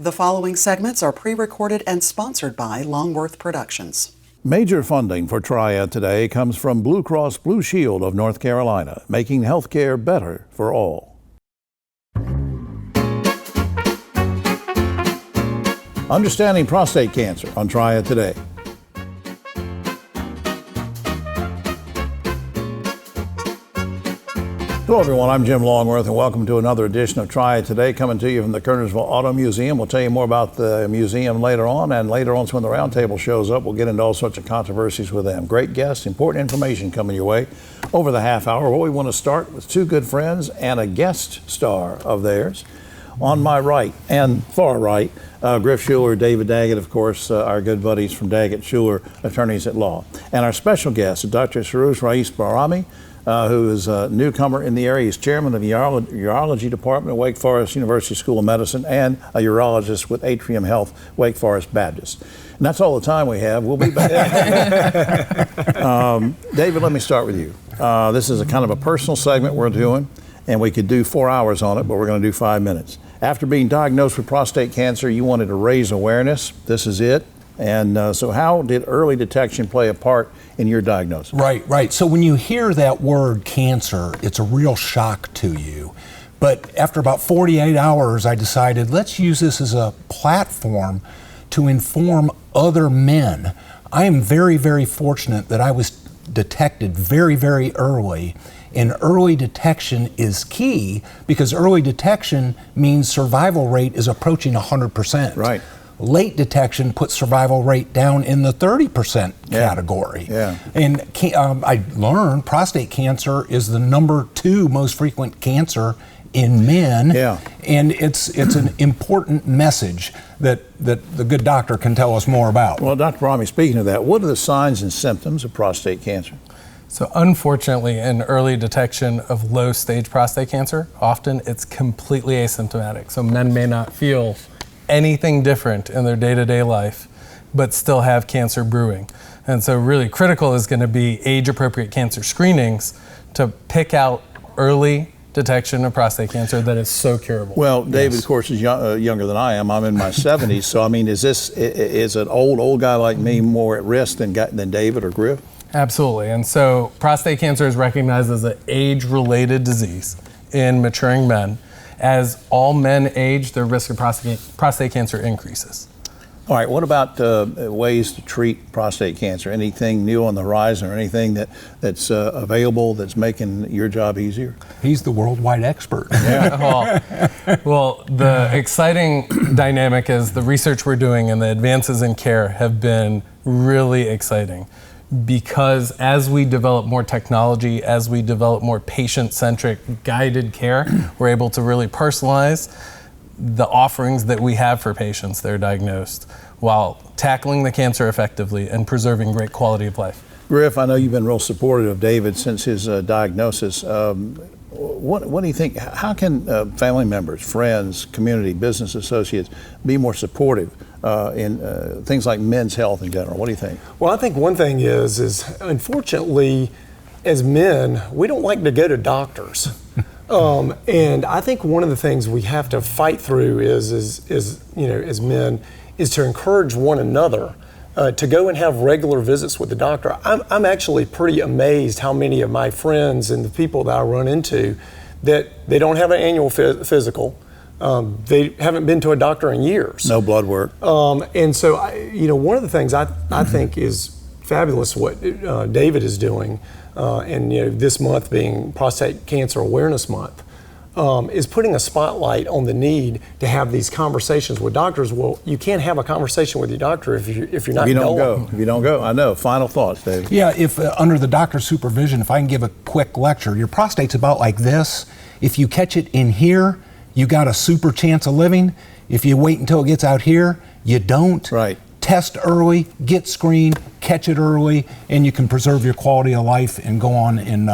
The following segments are pre-recorded and sponsored by Longworth Productions. Major funding for Triad Today comes from Blue Cross Blue Shield of North Carolina, making healthcare better for all. Understanding prostate cancer on Triad Today. Hello everyone, I'm Jim Longworth and welcome to another edition of Triad Today, coming to you from the Kernersville Auto Museum. We'll tell you more about the museum later on, and later on when the roundtable shows up, we'll get into all sorts of controversies with them. Great guests, important information coming your way over the half hour. Well, we want to start with two good friends and a guest star of theirs. On my right and far right, Griff Schuler, David Daggett, of course, our good buddies from Daggett Schuler, attorneys at law. And our special guest, Dr. Saroush Rais Barami, who is a newcomer in the area. He's chairman of the urology department at Wake Forest University School of Medicine and a urologist with Atrium Health, Wake Forest Baptist. And that's all the time we have. We'll be back. David, let me start with you. This is a kind of a personal segment we're doing, and we could do 4 hours on it, but we're going to do 5 minutes. After being diagnosed with prostate cancer, you wanted to raise awareness. This is it. And so how did early detection play a part in your diagnosis? Right. So when you hear that word cancer, it's a real shock to you. But after about 48 hours, I decided let's use this as a platform to inform other men. I am very, very fortunate that I was detected very, very early. And early detection is key because early detection means survival rate is approaching 100%. Right. Late detection puts survival rate down in the 30% category. Yeah. And I learned prostate cancer is the number 2 most frequent cancer in men. Yeah. And it's an important message that the good doctor can tell us more about. Well, Dr. Barami, speaking of that, what are the signs and symptoms of prostate cancer? So unfortunately, in early detection of low-stage prostate cancer, often it's completely asymptomatic. So men may not feel anything different in their day-to-day life, but still have cancer brewing. And so really critical is going to be age-appropriate cancer screenings to pick out early detection of prostate cancer that is so curable. Well, David, of course, is younger than I am. I'm in my 70s. So, I mean, is an old guy like me more at risk than David or Griff? Absolutely. And so prostate cancer is recognized as an age-related disease in maturing men. As all men age, their risk of prostate cancer increases. All right, what about ways to treat prostate cancer? Anything new on the horizon or anything that's available that's making your job easier? He's the worldwide expert. Yeah. Well, the exciting dynamic is the research we're doing and the advances in care have been really exciting. Because as we develop more technology, as we develop more patient-centric guided care, we're able to really personalize the offerings that we have for patients that are diagnosed while tackling the cancer effectively and preserving great quality of life. Griff, I know you've been real supportive of David since his diagnosis. What do you think? How can family members, friends, community, business associates be more supportive in things like men's health in general? What do you think? Well, I think one thing is unfortunately, as men, we don't like to go to doctors. And I think one of the things we have to fight through is as men, is to encourage one another to go and have regular visits with the doctor. I'm actually pretty amazed how many of my friends and the people that I run into that they don't have an annual physical. They haven't been to a doctor in years. No blood work. And so, one of the things I think is fabulous what David is doing, and this month being Prostate Cancer Awareness Month, is putting a spotlight on the need to have these conversations with doctors. Well, you can't have a conversation with your doctor if you're not going. If you don't go, I know. Final thoughts, David. Yeah, if under the doctor's supervision, if I can give a quick lecture, your prostate's about like this. If you catch it in here, you got a super chance of living. If you wait until it gets out here, you don't. Right. Test early, get screened, catch it early, and you can preserve your quality of life and go on and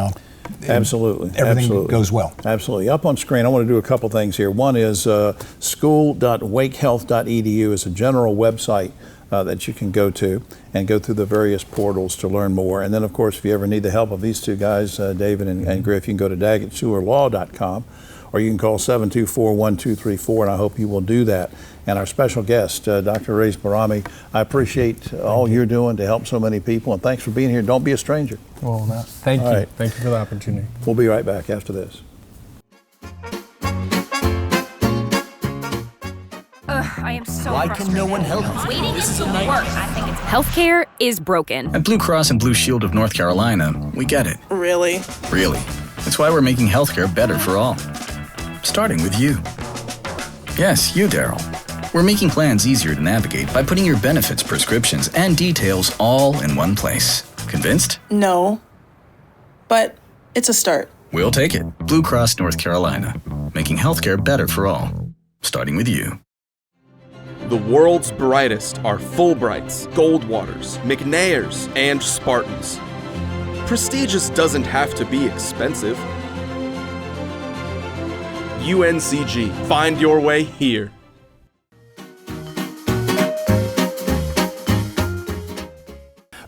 Absolutely. Everything goes well. Absolutely. Up on screen, I want to do a couple things here. One is school.wakehealth.edu is a general website that you can go to and go through the various portals to learn more. And then, of course, if you ever need the help of these two guys, David and Griff, you can go to DaggettSchulerLaw.com, or you can call 724-1234, and I hope you will do that. and our special guest, Dr. Reyes Barami. I appreciate all you're doing to help so many people, and thanks for being here. Don't be a stranger. Well, thank you. Right. Thank you for the opportunity. We'll be right back after this. I am so Why frustrated. can no one help me? Waiting This is to a work. nightmare. I think it's Healthcare is broken. At Blue Cross and Blue Shield of North Carolina, we get it. Really? Really. That's why we're making healthcare better for all. Starting with you. Yes, you, Daryl. We're making plans easier to navigate by putting your benefits, prescriptions, and details all in one place. Convinced? No. But it's a start. We'll take it. Blue Cross North Carolina. Making healthcare better for all. Starting with you. The world's brightest are Fulbrights, Goldwaters, McNairs, and Spartans. Prestigious doesn't have to be expensive. UNCG. Find your way here.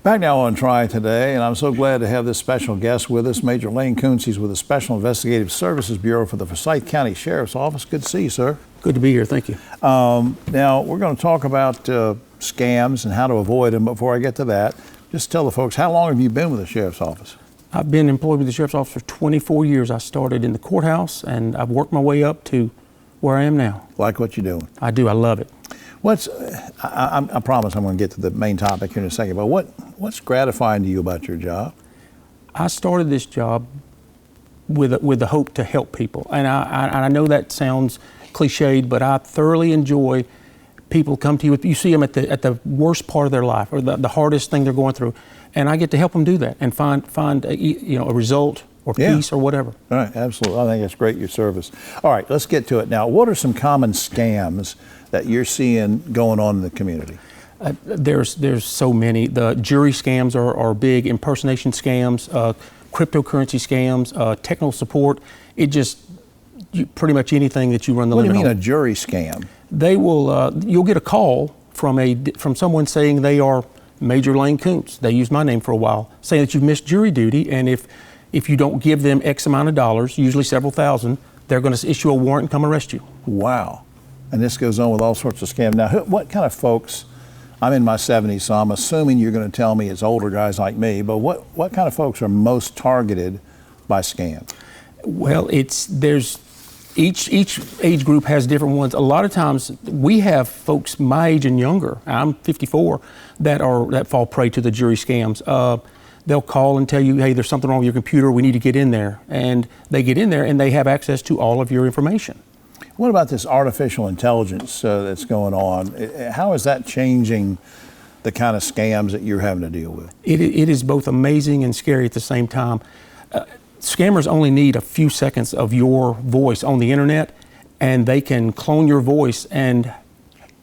Back now on Triad Today, and I'm so glad to have this special guest with us, Major Lane Koontz. He's with the Special Investigative Services Bureau for the Forsyth County Sheriff's Office. Good to see you, sir. Good to be here. Thank you. Now, we're going to talk about scams and how to avoid them. Before I get to that, just tell the folks, how long have you been with the Sheriff's Office? I've been employed with the Sheriff's Office for 24 years. I started in the courthouse, and I've worked my way up to where I am now. Like what you're doing? I do. I love it. I promise I'm going to get to the main topic here in a second, but what's gratifying to you about your job? I started this job with the hope to help people, and I know that sounds cliched, but I thoroughly enjoy people come to you. You see them at the worst part of their life, or the hardest thing they're going through, and I get to help them do that and find a result or peace or whatever. All right, absolutely. I think that's great, your service. All right, let's get to it now. What are some common scams that you're seeing going on in the community? There's so many. The jury scams are big, impersonation scams, cryptocurrency scams, technical support. Pretty much anything that you run the limit on. What do you mean a jury scam? They will. You'll get a call from someone saying they are Major Lane Koontz. They used my name for a while, saying that you've missed jury duty, and if you don't give them X amount of dollars, usually several thousand, they're going to issue a warrant and come arrest you. Wow. And this goes on with all sorts of scams. Now, what kind of folks, I'm in my 70s, so I'm assuming you're going to tell me it's older guys like me, but what kind of folks are most targeted by scams? Well, there's each age group has different ones. A lot of times we have folks my age and younger, I'm 54, that fall prey to the jury scams. They'll call and tell you, hey, there's something wrong with your computer, we need to get in there. And they get in there and they have access to all of your information. What about this artificial intelligence that's going on? How is that changing the kind of scams that you're having to deal with? It is both amazing and scary at the same time. Scammers only need a few seconds of your voice on the internet, and they can clone your voice and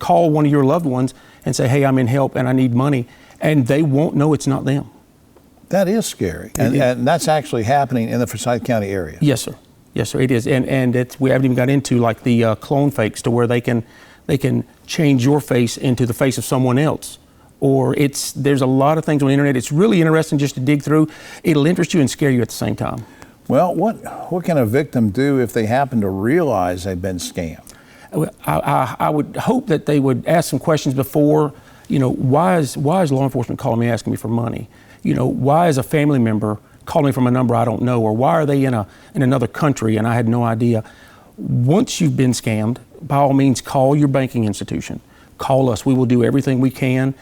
call one of your loved ones and say, hey, I'm in help and I need money, and they won't know it's not them. That is scary, and that's actually happening in the Forsyth County area. Yes, sir. Yes, sir, it is, and we haven't even got into like the clone fakes to where they can change your face into the face of someone else. Or there's a lot of things on the internet. It's really interesting just to dig through. It'll interest you and scare you at the same time. Well, what can a victim do if they happen to realize they've been scammed? I would hope that they would ask some questions before. Why is law enforcement calling me asking me for money? Why is a family member calling me from a number I don't know? Or why are they in another country and I had no idea? Once you've been scammed, by all means, call your banking institution. Call us. We will do everything we can.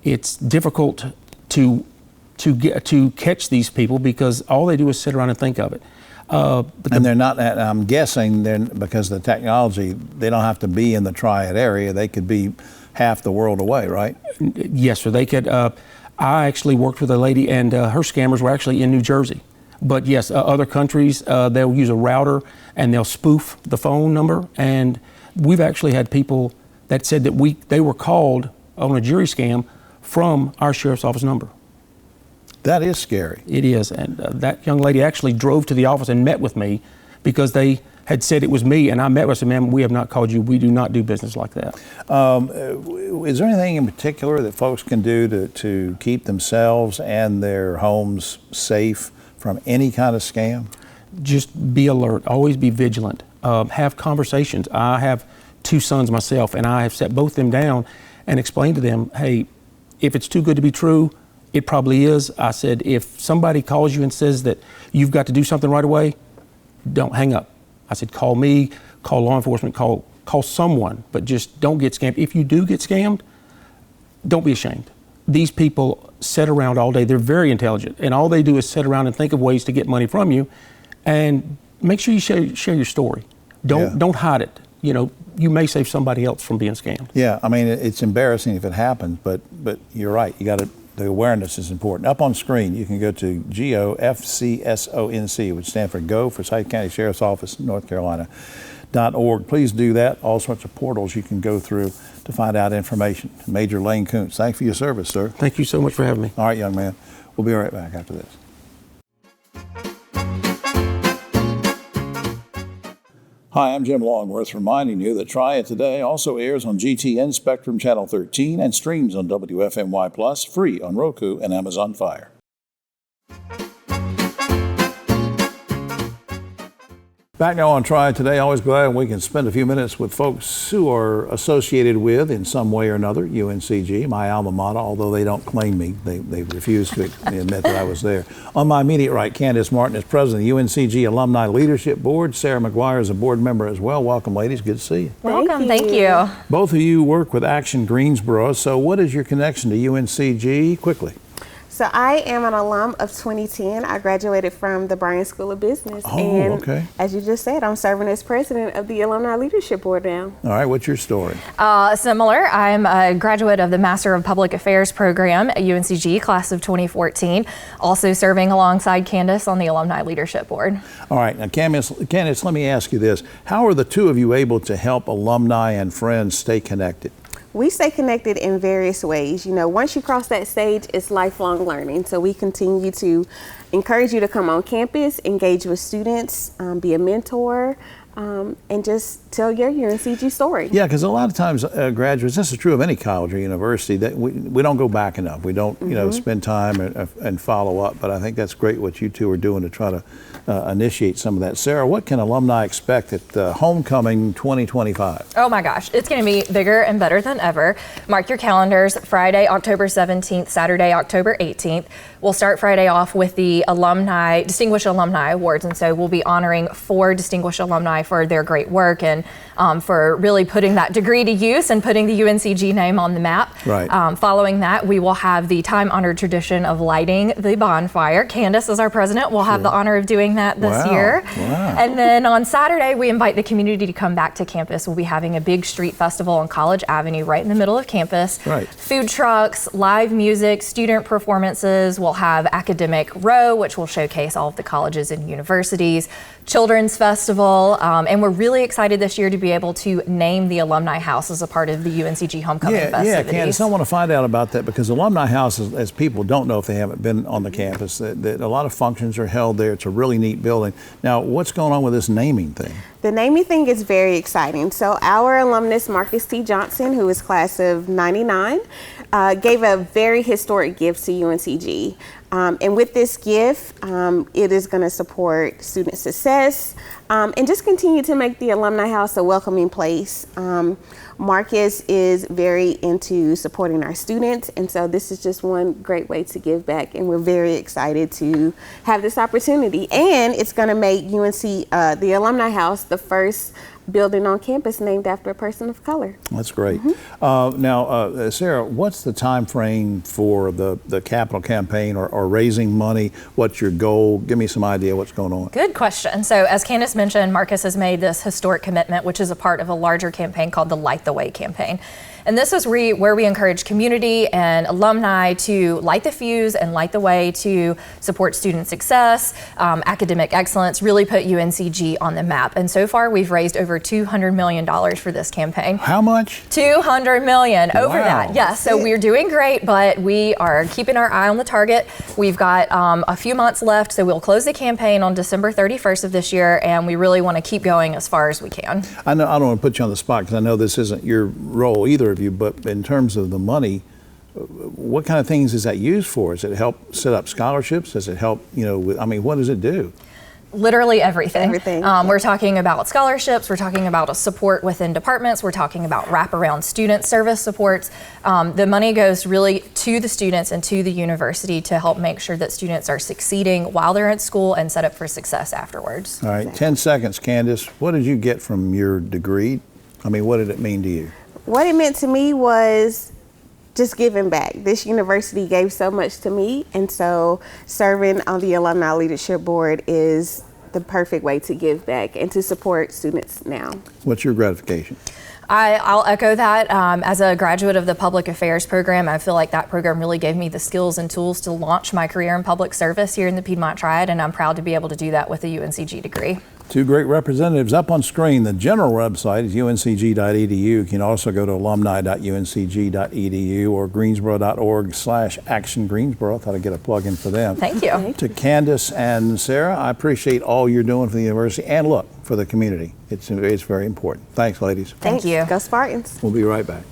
It's difficult to catch these people because all they do is sit around and think of it. And they're not. I'm guessing because of the technology, they don't have to be in the Triad area. They could be half the world away, right? Yes, sir. They could. I actually worked with a lady, and her scammers were actually in New Jersey. But yes, other countries, they'll use a router and they'll spoof the phone number. And we've actually had people that said that they were called on a jury scam from our sheriff's office number. That is scary. It is, and that young lady actually drove to the office and met with me because they had said it was me, and I met with her and said, ma'am, we have not called you. We do not do business like that. Is there anything in particular that folks can do to keep themselves and their homes safe from any kind of scam? Just be alert. Always be vigilant. Have conversations. I have 2 sons myself, and I have sat both of them down and explained to them, hey, if it's too good to be true, it probably is. I said, if somebody calls you and says that you've got to do something right away, don't hang up. I said, call me, call law enforcement, call someone, but just don't get scammed. If you do get scammed, don't be ashamed. These people sit around all day. They're very intelligent, and all they do is sit around and think of ways to get money from you. And make sure you share your story. Don't hide it. You know, you may save somebody else from being scammed. Yeah, I mean, it's embarrassing if it happens, but you're right. The awareness is important. Up on screen, you can go to GOFCSONC, which stands for Go for Forsyth County Sheriff's Office, North Carolina.org. Please do that. All sorts of portals you can go through to find out information. Major Lane Kuntz, thanks for your service, sir. Thank you so much for having me. All right, young man. We'll be right back after this. Hi, I'm Jim Longworth, reminding you that Triad Today also airs on GTN Spectrum Channel 13 and streams on WFMY Plus, free on Roku and Amazon Fire. Back now on Triad Today, always glad we can spend a few minutes with folks who are associated with, in some way or another, UNCG, my alma mater, although they don't claim me. They refuse to admit that I was there. On my immediate right, Candace Martin is president of the UNCG Alumni Leadership Board. Sarah McGuire is a board member as well. Welcome, ladies. Good to see you. Welcome. Thank you. Both of you work with Action Greensboro. So what is your connection to UNCG? Quickly. So I am an alum of 2010. I graduated from the Bryan School of Business. Okay. As you just said, I'm serving as president of the Alumni Leadership Board now. All right, what's your story? Similar. I'm a graduate of the Master of Public Affairs program at UNCG, class of 2014, also serving alongside Candace on the Alumni Leadership Board. All right, now Candace, let me ask you this. How are the two of you able to help alumni and friends stay connected? We stay connected in various ways. You know, once you cross that stage, it's lifelong learning. So we continue to encourage you to come on campus, engage with students, be a mentor, and just tell your UNCG story. Yeah, because a lot of times graduates, this is true of any college or university, that we don't go back enough. We don't, spend time and follow up. But I think that's great what you two are doing to try to initiate some of that. Sarah, what can alumni expect at Homecoming 2025? Oh my gosh, it's going to be bigger and better than ever. Mark your calendars, Friday, October 17th, Saturday, October 18th. We'll start Friday off with the Distinguished Alumni Awards, and so we'll be honoring 4 distinguished alumni for their great work and for really putting that degree to use and putting the UNCG name on the map. Right. Following that, we will have the time-honored tradition of lighting the bonfire. Candace, as our president, will have the honor of doing that this year. Wow. And then on Saturday, we invite the community to come back to campus. We'll be having a big street festival on College Avenue right in the middle of campus. Right. Food trucks, live music, student performances. We'll have Academic Row, which will showcase all of the colleges and universities. Children's Festival, and we're really excited this year to be able to name the Alumni House as a part of the UNCG Homecoming festivities. Yeah, Candace, I want to find out about that because Alumni House, as people don't know if they haven't been on the campus, that a lot of functions are held there. It's a really neat building. Now, what's going on with this naming thing? The naming thing is very exciting. So our alumnus, Marcus T. Johnson, who is class of 99, gave a very historic gift to UNCG. And with this gift, it is going to support student success and just continue to make the Alumni House a welcoming place. Marcus is very into supporting our students, and so this is just one great way to give back, and we're very excited to have this opportunity. And it's going to make UNC, the Alumni House, the first building on campus named after a person of color. That's great. Now, Sarah, what's the time frame for the capital campaign or raising money? What's your goal? Give me some idea what's going on. Good question. So as Candace mentioned, Marcus has made this historic commitment, which is a part of a larger campaign called the Light the Way campaign. And this is where we encourage community and alumni to light the fuse and light the way to support student success, academic excellence, really put UNCG on the map. And so far, we've raised over $200 million for this campaign. How much? $200 million over Wow. that. Yes, so we're doing great, but we are keeping our eye on the target. We've got a few months left, so we'll close the campaign on December 31st of this year, and we really want to keep going as far as we can. I know I don't want to put you on the spot because I know this isn't your role either of you, but in terms of the money, what kind of things is that used for? Does it help set up scholarships? Does it help, what does it do? Literally everything. Everything. We're talking about scholarships, we're talking about support within departments, we're talking about wraparound student service supports. The money goes really to the students and to the university to help make sure that students are succeeding while they're at school and set up for success afterwards. All right, 10 seconds, Candace. What did you get from your degree? I mean, what did it mean to you? What it meant to me was just giving back. This university gave so much to me, and so serving on the Alumni Leadership Board is the perfect way to give back and to support students now. What's your gratification? I'll echo that. As a graduate of the Public Affairs program, I feel like that program really gave me the skills and tools to launch my career in public service here in the Piedmont Triad, and I'm proud to be able to do that with a UNCG degree. Two great representatives up on screen. The general website is uncg.edu. You can also go to alumni.uncg.edu or greensboro.org/Action Greensboro. I thought I'd get a plug in for them. Thank you. To Candace and Sarah, I appreciate all you're doing for the university and look, for the community. It's very important. Thanks, ladies. Thank you. Go Spartans. We'll be right back.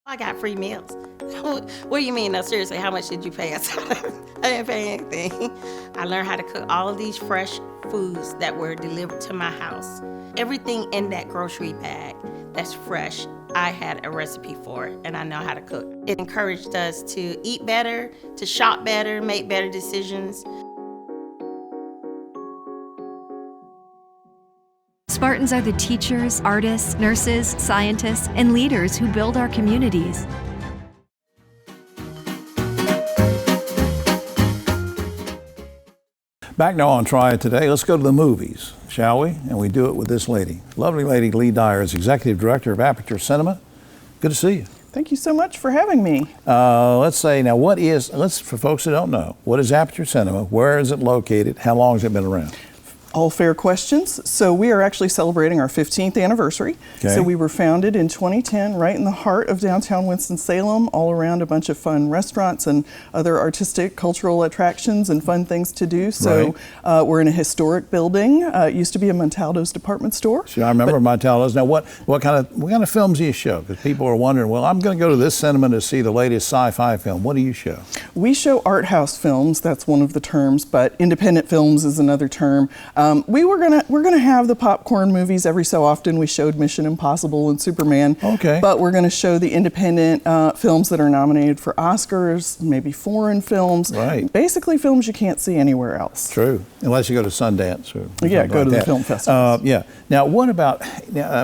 I got free meals. What do you mean? No, seriously, how much did you pay us? I didn't pay anything. I learned how to cook all of these fresh foods that were delivered to my house. Everything in that grocery bag that's fresh, I had a recipe for it, and I know how to cook. It encouraged us to eat better, to shop better, make better decisions. Spartans are the teachers, artists, nurses, scientists, and leaders who build our communities. Back now on Triad Today, let's go to the movies, shall we? And we do it with this lady. Lovely lady, Lee Dyer is Executive Director of Aperture Cinema. Good to see you. Thank you so much for having me. Let's say now, for folks that don't know, what is Aperture Cinema? Where is it located? How long has it been around? All fair questions. So we are actually celebrating our 15th anniversary. Okay. So we were founded in 2010 right in the heart of downtown Winston-Salem, all around a bunch of fun restaurants and other artistic, cultural attractions and fun things to do. So we're in a historic building. It used to be a Montaldo's department store. See, I remember Montaldo's. Now, what kind of films do you show? Because people are wondering, well, I'm going to go to this cinema to see the latest sci-fi film. What do you show? We show art house films. That's one of the terms, but independent films is another term. We're gonna have the popcorn movies every so often. We showed Mission Impossible and Superman. Okay. But we're gonna show the independent films that are nominated for Oscars, maybe foreign films. Right. Basically films you can't see anywhere else. True, unless you go to Sundance or yeah, go like to that. the film festivals. Yeah. Now, what about?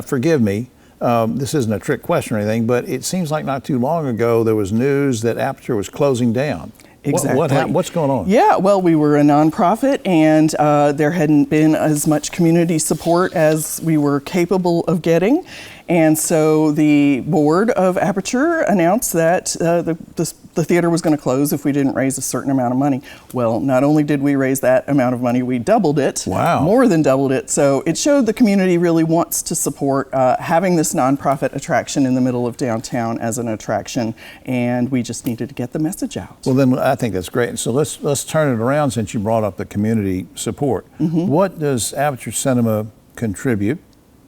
Forgive me. This isn't a trick question or anything, but it seems like not too long ago there was news that Aperture was closing down. Exactly. What's going on? Yeah, well, we were a nonprofit, and there hadn't been as much community support as we were capable of getting. And so the board of Aperture announced that the theater was going to close if we didn't raise a certain amount of money. Well, not only did we raise that amount of money, we doubled it. Wow. More than doubled it. So it showed the community really wants to support having this nonprofit attraction in the middle of downtown as an attraction, and we just needed to get the message out. Well, then I think that's great. So let's turn it around since you brought up the community support. Mm-hmm. What does Aperture Cinema contribute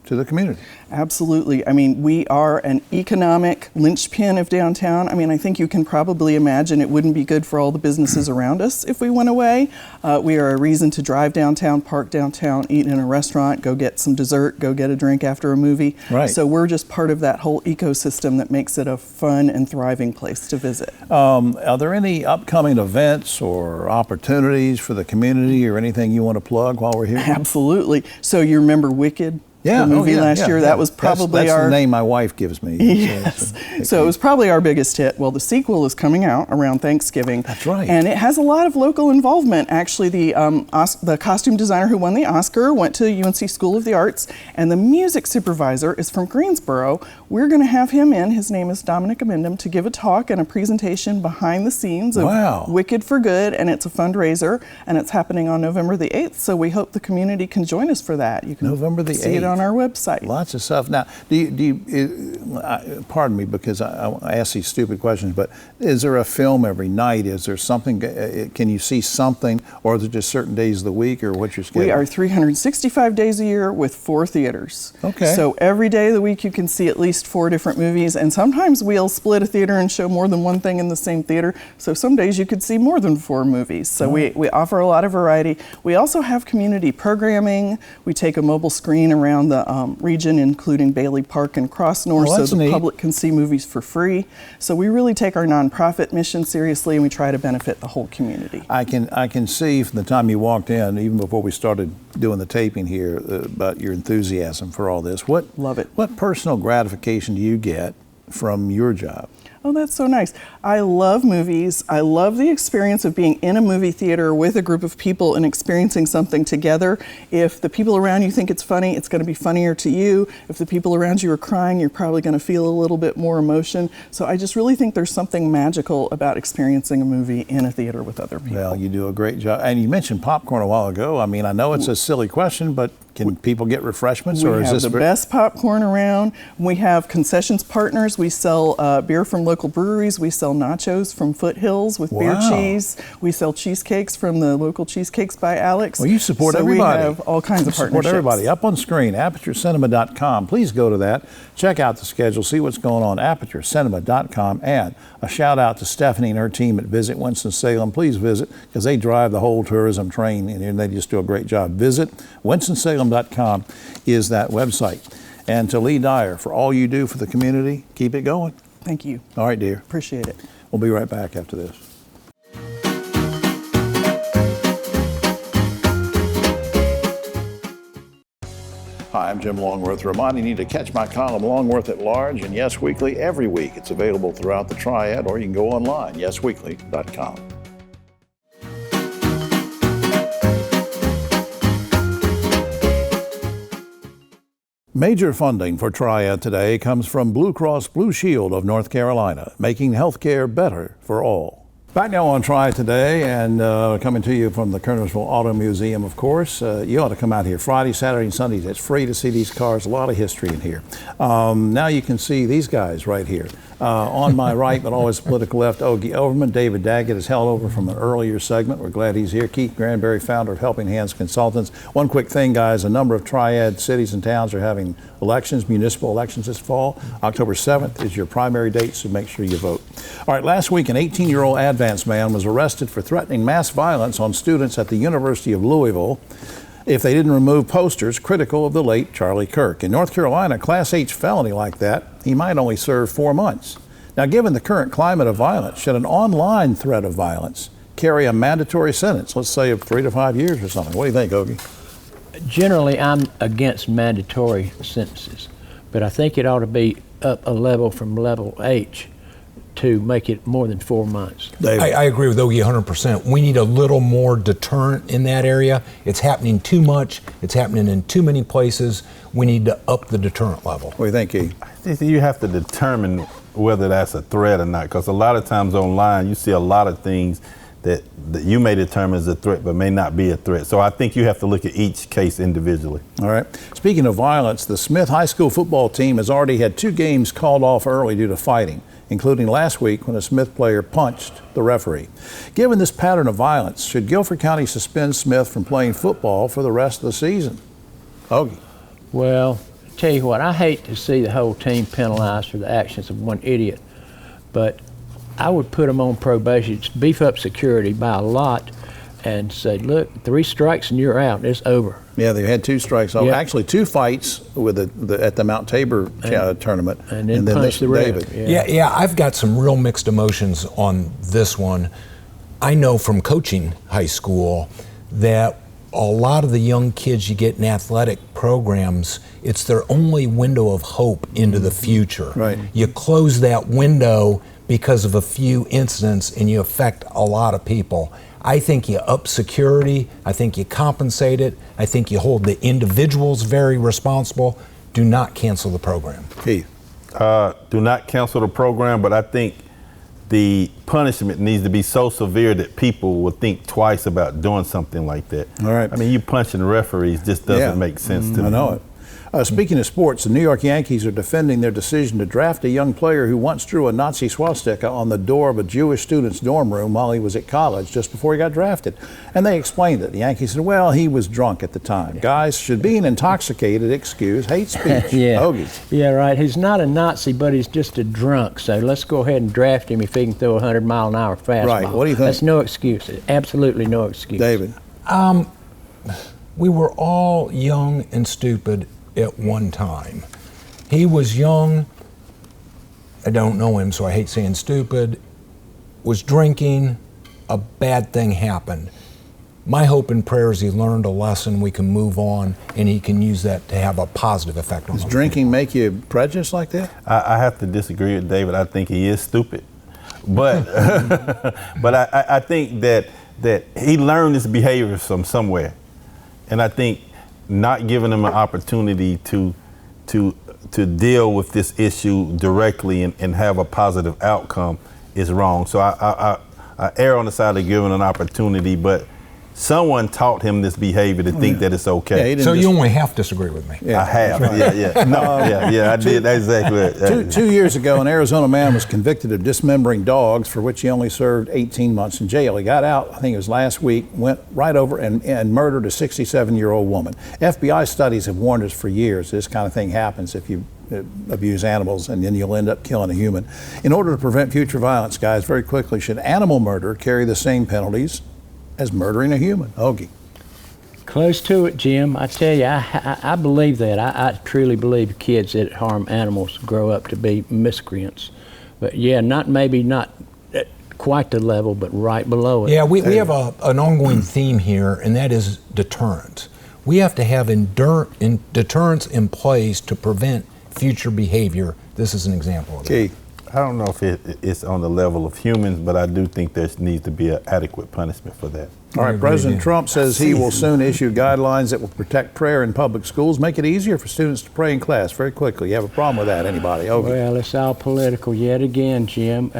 to the community? Absolutely. I mean, we are an economic linchpin of downtown. I mean, I think you can probably imagine it wouldn't be good for all the businesses around us if we went away. We are a reason to drive downtown, park downtown, eat in a restaurant, go get some dessert, go get a drink after a movie. Right. So we're just part of that whole ecosystem that makes it a fun and thriving place to visit. Are there any upcoming events or opportunities for the community or anything you want to plug while we're here? Absolutely. So you remember Wicked? Yeah, the movie last year. That was probably that's our the name my wife gives me. Yes. So it was probably our biggest hit. Well, the sequel is coming out around Thanksgiving. That's right. And it has a lot of local involvement. Actually, the costume designer who won the Oscar went to UNC School of the Arts, and the music supervisor is from Greensboro. We're going to have him in. His name is Dominic Amendum, to give a talk and a presentation behind the scenes of Wicked for Good, and it's a fundraiser, and it's happening on November the 8th. So we hope the community can join us for that. You can November the 8th. see it on our website. Lots of stuff. Now, pardon me because I ask these stupid questions, but is there a film every night? Is there something, can you see something, or is it just certain days of the week, or what's your schedule? We are 365 days a year with 4 theaters. Okay. So every day of the week you can see at least 4 different movies, and sometimes we'll split a theater and show more than one thing in the same theater. So some days you could see more than 4 movies. So we offer a lot of variety. We also have community programming. We take a mobile screen around the region, including Bailey Park and Crossnor, so the public can see movies for free. So we really take our nonprofit mission seriously, and we try to benefit the whole community. I can see from the time you walked in, even before we started doing the taping here, about your enthusiasm for all this. Love it. What personal gratification do you get from your job? Oh, that's so nice. I love movies. I love the experience of being in a movie theater with a group of people and experiencing something together. If the people around you think it's funny, it's going to be funnier to you. If the people around you are crying, you're probably going to feel a little bit more emotion. So I just really think there's something magical about experiencing a movie in a theater with other people. Well, you do a great job. And you mentioned popcorn a while ago. I mean, I know it's a silly question, but can people get refreshments? We have the best popcorn around. We have concessions partners. We sell beer from local breweries. We sell nachos from Foothills with beer cheese. We sell cheesecakes from the local Cheesecakes by Alex. Well, you support everybody. We have all kinds of partnerships. Support everybody. Up on screen, aperturecinema.com. Please go to that. Check out the schedule. See what's going on. aperturecinema.com. And a shout out to Stephanie and her team at Visit Winston-Salem. Please visit, because they drive the whole tourism train and they just do a great job. Visit Winstonsalem.com is that website. And to Lee Dyer, for all you do for the community, keep it going. Thank you. All right, dear. Appreciate it. We'll be right back after this. Hi, I'm Jim Longworth, reminding you to catch my column Longworth at Large and Yes Weekly every week. It's available throughout the Triad, or you can go online, yesweekly.com. Major funding for Triad Today comes from Blue Cross Blue Shield of North Carolina, making healthcare better for all. Back now on Triad Today, and coming to you from the Kernersville Auto Museum, of course. You ought to come out here Friday, Saturday, and Sundays. It's free to see these cars. A lot of history in here. Now you can see these guys right here. On my right, but always political left, Ogie Overman. David Daggett is held over from an earlier segment. We're glad he's here. Keith Granberry, founder of Helping Hands Consultants. One quick thing, guys. A number of Triad cities and towns are having elections, municipal elections this fall. October 7th is your primary date, so make sure you vote. All right, last week, an 18-year-old advanced man was arrested for threatening mass violence on students at the University of Louisville if they didn't remove posters critical of the late Charlie Kirk. In North Carolina, a Class H felony like that, he might only serve 4 months. Now, given the current climate of violence, should an online threat of violence carry a mandatory sentence, let's say of 3 to 5 years or something? What do you think, Ogie? Generally, I'm against mandatory sentences, but I think it ought to be up a level from level H to make it more than 4 months. I agree with Ogie 100%. We need a little more deterrent in that area. It's happening too much. It's happening in too many places. We need to up the deterrent level. What do you think, Keith? I think you have to determine whether that's a threat or not, because a lot of times online you see a lot of things that you may determine as a threat but may not be a threat. So I think you have to look at each case individually. All right. Speaking of violence, the Smith High School football team has already had 2 games called off early due to fighting, including last week when a Smith player punched the referee. Given this pattern of violence, should Guilford County suspend Smith from playing football for the rest of the season? Ogie. Well, tell you what, I hate to see the whole team penalized for the actions of one idiot, but I would put them on probation, beef up security by a lot, and say, look, 3 strikes and you're out. It's over. Yeah, they had 2 strikes. Oh, Yep. actually 2 fights with at the Mount Tabor tournament, and then punched the ref. David. Yeah, I've got some real mixed emotions on this one. I know from coaching high school that a lot of the young kids you get in athletic programs, it's their only window of hope into the future. Right. You close that window because of a few incidents and you affect a lot of people. I think you up security. I think you compensate it. I think you hold the individuals very responsible. Do not cancel the program. Keith. Do not cancel the program, but I think the punishment needs to be so severe that people will think twice about doing something like that. All right. I mean, you punching referees just doesn't make sense to me. I know it. Speaking of sports, the New York Yankees are defending their decision to draft a young player who once drew a Nazi swastika on the door of a Jewish student's dorm room while he was at college, just before he got drafted. And they explained it. The Yankees said, well, he was drunk at the time. Guys, should being intoxicated excuse hate speech? Yeah. Hoagie. Yeah, right. He's not a Nazi, but he's just a drunk. So let's go ahead and draft him if he can throw a 100-mile-an-hour fastball. Right. What do you think? That's no excuse. Absolutely no excuse. David. We were all young and stupid at one time. He was young. I don't know him, so I hate saying stupid. Was drinking. A bad thing happened. My hope and prayer is he learned a lesson, we can move on, and he can use that to have a positive effect on Does drinking make you prejudiced like that? I have to disagree with David. I think he is stupid. But but I think that he learned this behavior from somewhere. And I think not giving him an opportunity to deal with this issue directly and have a positive outcome is wrong. So I err on the side of giving an opportunity, but someone taught him this behavior to think that it's okay. So you only half disagree with me. I have. Yeah. No, I did. That's exactly it. 2 years ago, an Arizona man was convicted of dismembering dogs, for which he only served 18 months in jail. He got out, I think it was last week, went right over and murdered a 67-year-old woman. FBI studies have warned us for years this kind of thing happens if you abuse animals, and then you'll end up killing a human. In order to prevent future violence, guys, very quickly, should animal murder carry the same penalties as murdering a human? Hoagie. Close to it, Jim. I tell you, I believe that. I truly believe kids that harm animals grow up to be miscreants. But yeah, maybe not at quite the level, but right below it. Yeah, we have an ongoing theme here, and that is deterrence. We have to have deterrence in place to prevent future behavior. This is an example of that. I don't know if it's on the level of humans, but I do think there needs to be an adequate punishment for that. All right, President Trump says he will soon issue guidelines that will protect prayer in public schools, make it easier for students to pray in class. Very quickly, you have a problem with that, anybody? Okay. Well, it's all political yet again, Jim.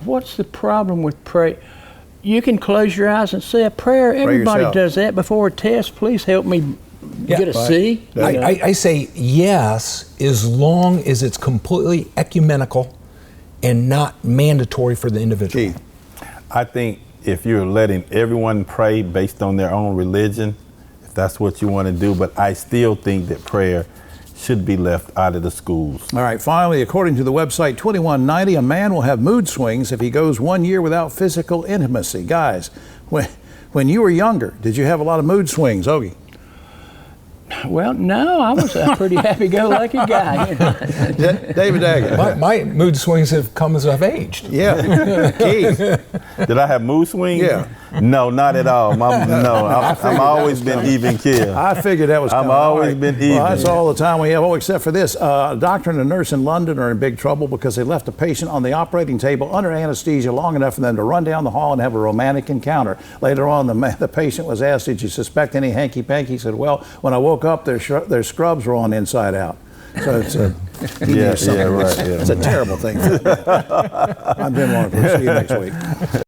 What's the problem with prayer? You can close your eyes and say a prayer. Everybody does that before a test. Please help me get a C. I say yes, as long as it's completely ecumenical and not mandatory for the individual. Keith. I think if you're letting everyone pray based on their own religion, if that's what you want to do, but I still think that prayer should be left out of the schools. All right, finally, according to the website 2190, a man will have mood swings if he goes 1 year without physical intimacy. Guys, when you were younger, did you have a lot of mood swings, Ogie? Well, no, I was a pretty happy-go-lucky guy. You know. David Daggett. My mood swings have come as I've aged. Yeah. Keith. Did I have mood swings? Yeah. No, not at all. I'm always been even keel. I figured that was coming. I've always been even. Well, that's all the time we have. Oh, except for this. A doctor and a nurse in London are in big trouble because they left a patient on the operating table under anesthesia long enough for them to run down the hall and have a romantic encounter. Later on, the patient was asked, did you suspect any hanky-panky? He said, well, when I woke up, their scrubs were on inside out. So it's a right. It's a terrible thing. I'm Jim Longford. See you next week.